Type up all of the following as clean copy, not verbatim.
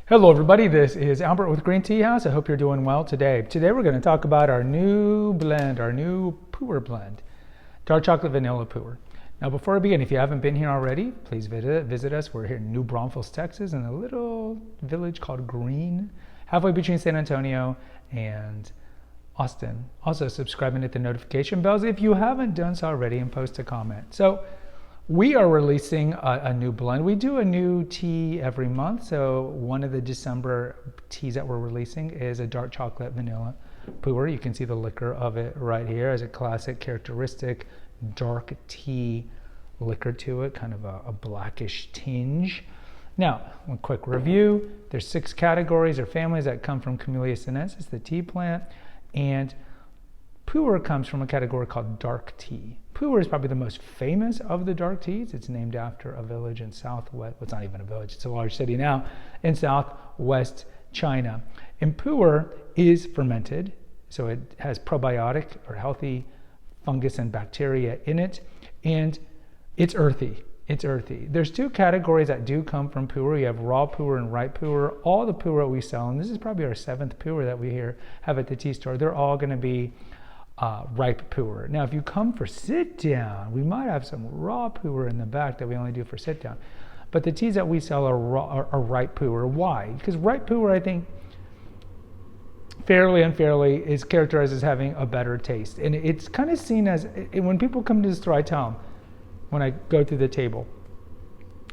Hello everybody, this is Albert with Green Tea House. I hope you're doing well today. Today we're going to talk about our new blend, our new pu'er blend, dark chocolate vanilla pu'er. Now before I begin, if you haven't been here already, please visit us. We're here in New Braunfels, Texas, in a little village called Green, halfway between San Antonio and Austin. Also subscribe and hit the notification bells if you haven't done so already, and post a comment. So we are releasing a new blend. We do a new tea every month. So one of the December teas that we're releasing is a dark chocolate vanilla pu'er. You can see the liquor of it right here as a classic characteristic dark tea liquor to it, kind of a blackish tinge. Now, one quick review. There's 6 categories or families that come from Camellia sinensis, the tea plant, and pu'er comes from a category called dark tea. Pu'er is probably the most famous of the dark teas. It's named after a village in southwest, well, it's not even a village, it's a large city now, in southwest China. And pu'er is fermented, so it has probiotic or healthy fungus and bacteria in it, and it's earthy. It's earthy. There's 2 categories that do come from pu'er. You have raw pu'er and ripe pu'er. All the pu'er we sell, and this is probably our 7th pu'er that we have at the tea store, they're all going to be ripe pu'er. Now, if you come for sit down, we might have some raw pu'er in the back that we only do for sit down. But the teas that we sell are ripe pu'er. Why? Because ripe pu'er, I think, fairly unfairly, is characterized as having a better taste. And it's kind of seen as, when people come to the store, I tell them, when I go through the table,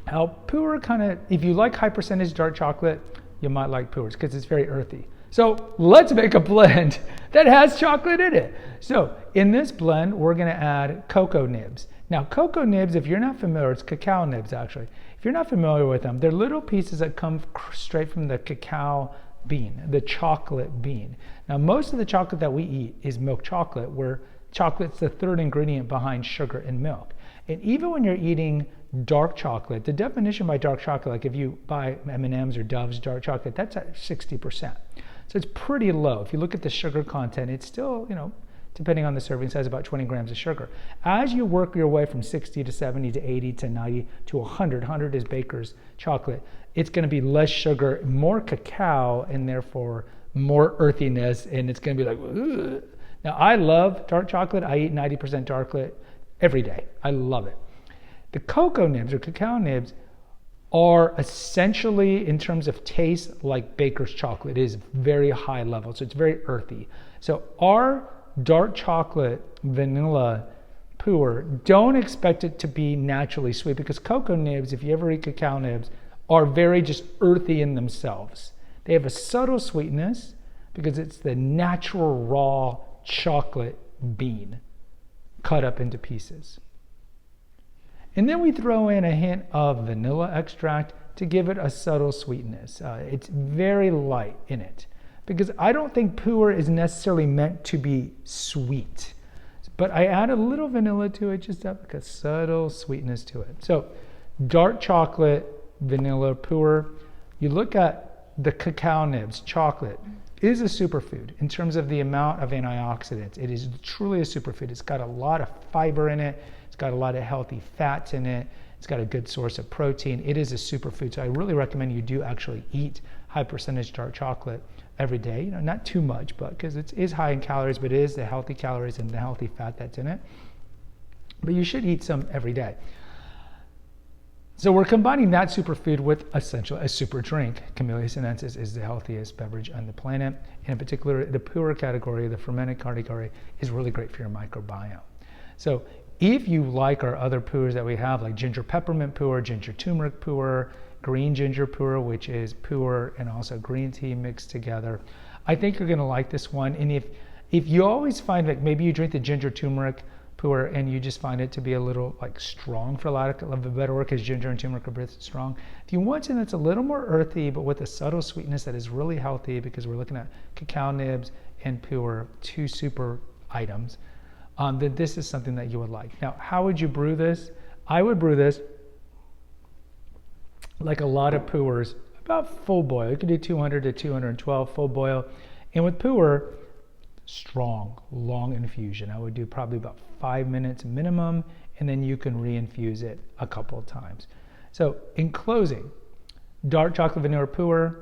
how pu'er kind of, if you like high percentage dark chocolate, you might like pu'ers because it's very earthy. So let's make a blend that has chocolate in it. So in this blend, we're going to add cocoa nibs. Now, cocoa nibs, if you're not familiar, it's cacao nibs actually. If you're not familiar with them, they're little pieces that come straight from the cacao bean, the chocolate bean. Now, most of the chocolate that we eat is milk chocolate, where chocolate's the 3rd ingredient behind sugar and milk. And even when you're eating dark chocolate, the definition by dark chocolate, like if you buy M&M's or Dove's dark chocolate, that's at 60%. So it's pretty low. If you look at the sugar content, it's still, depending on the serving size, about 20 grams of sugar. As you work your way from 60 to 70 to 80 to 90 to 100, 100 is Baker's chocolate, it's going to be less sugar, more cacao, and therefore more earthiness, and it's going to be like, ugh. Now, I love dark chocolate. I eat 90% dark chocolate every day. I love it. The cocoa nibs or cacao nibs are essentially, in terms of taste, like Baker's chocolate. It is very high level, so it's very earthy. So our dark chocolate vanilla pu'er, don't expect it to be naturally sweet, because cocoa nibs, if you ever eat cacao nibs, are very just earthy in themselves. They have a subtle sweetness because it's the natural raw chocolate bean cut up into pieces. And then we throw in a hint of vanilla extract to give it a subtle sweetness. It's very light in it, because I don't think pu'er is necessarily meant to be sweet. But I add a little vanilla to it, just to have like a subtle sweetness to it. So dark chocolate vanilla pu'er, you look at the cacao nibs, chocolate is a superfood in terms of the amount of antioxidants. It is truly a superfood. It's got a lot of fiber in it. It's got a lot of healthy fats in it. It's got a good source of protein. It is a superfood. So I really recommend you do actually eat high percentage dark chocolate every day. Not too much, but because it is high in calories, but it is the healthy calories and the healthy fat that's in it. But you should eat some every day. So we're combining that superfood with essentially a super drink. Camellia sinensis is the healthiest beverage on the planet. And in particular, the pu'er category, the fermented category, is really great for your microbiome. So if you like our other pu'ers that we have, like ginger peppermint pu'er, ginger turmeric pu'er, green ginger pu'er, which is pu'er and also green tea mixed together, I think you're going to like this one. And if you always find that maybe you drink the ginger turmeric pu'er and you just find it to be a little like strong, for lack of a better word, because ginger and turmeric are both strong. If you want something that's a little more earthy but with a subtle sweetness that is really healthy, because we're looking at cacao nibs and pu'er, 2 super items, then this is something that you would like. Now, how would you brew this? I would brew this like a lot of pu'ers, about full boil. You could do 200 to 212 full boil. And with pu'er, strong, long infusion. I would do probably about 5 minutes minimum, and then you can reinfuse it a couple of times. So in closing, dark chocolate vanilla pu'er,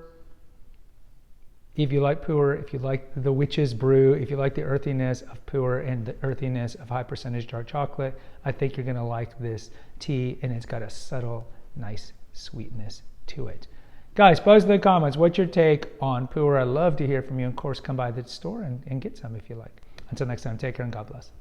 If you like pu'er, if you like the witch's brew, if you like the earthiness of pu'er and the earthiness of high percentage dark chocolate, I think you're gonna like this tea, and it's got a subtle, nice sweetness to it. Guys, post in the comments, what's your take on pu'er? I'd love to hear from you. Of course, come by the store and get some if you like. Until next time, take care and God bless.